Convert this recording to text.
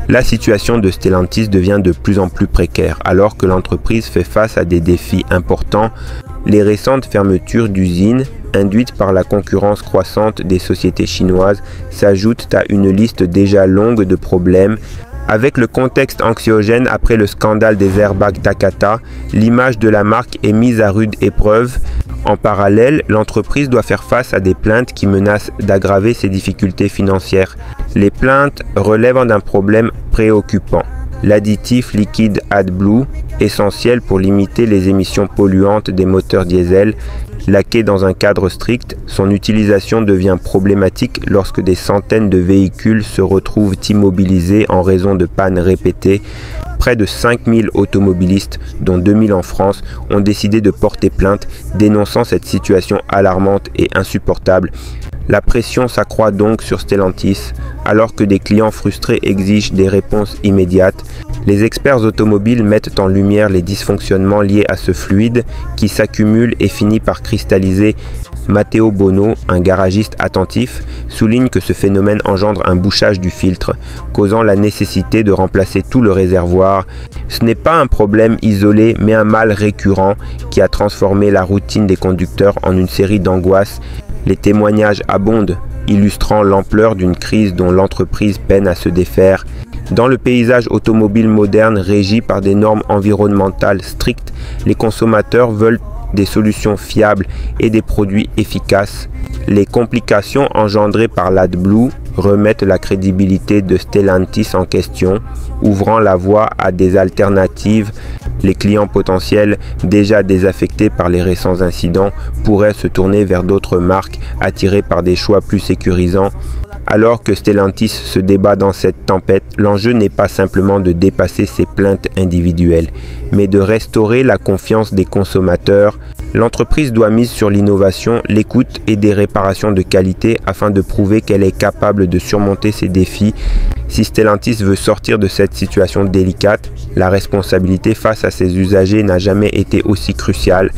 La situation de Stellantis devient de plus en plus précaire alors que l'entreprise fait face à des défis importants. Les récentes fermetures d'usines, induites par la concurrence croissante des sociétés chinoises, s'ajoutent à une liste déjà longue de problèmes. Avec le contexte anxiogène après le scandale des airbags Takata, l'image de la marque est mise à rude épreuve. En parallèle, l'entreprise doit faire face à des plaintes qui menacent d'aggraver ses difficultés financières. Les plaintes relèvent d'un problème préoccupant. L'additif liquide AdBlue, essentiel pour limiter les émissions polluantes des moteurs diesel, laqué dans un cadre strict, son utilisation devient problématique lorsque des centaines de véhicules se retrouvent immobilisés en raison de pannes répétées. Près de 5000 automobilistes, dont 2000 en France, ont décidé de porter plainte, dénonçant cette situation alarmante et insupportable. La pression s'accroît donc sur Stellantis, alors que des clients frustrés exigent des réponses immédiates. Les experts automobiles mettent en lumière les dysfonctionnements liés à ce fluide qui s'accumule et finit par cristalliser. Matteo Bono, un garagiste attentif, souligne que ce phénomène engendre un bouchage du filtre, causant la nécessité de remplacer tout le réservoir. Ce n'est pas un problème isolé, mais un mal récurrent qui a transformé la routine des conducteurs en une série d'angoisses. Les témoignages abondent, illustrant l'ampleur d'une crise dont l'entreprise peine à se défaire. Dans le paysage automobile moderne régi par des normes environnementales strictes, les consommateurs veulent des solutions fiables et des produits efficaces. Les complications engendrées par l'AdBlue remettent la crédibilité de Stellantis en question, ouvrant la voie à des alternatives. Les clients potentiels, déjà désaffectés par les récents incidents, pourraient se tourner vers d'autres marques attirées par des choix plus sécurisants. Alors que Stellantis se débat dans cette tempête, l'enjeu n'est pas simplement de dépasser ses plaintes individuelles, mais de restaurer la confiance des consommateurs. L'entreprise doit miser sur l'innovation, l'écoute et des réparations de qualité afin de prouver qu'elle est capable de surmonter ces défis. Si Stellantis veut sortir de cette situation délicate, la responsabilité face à ses usagers n'a jamais été aussi cruciale.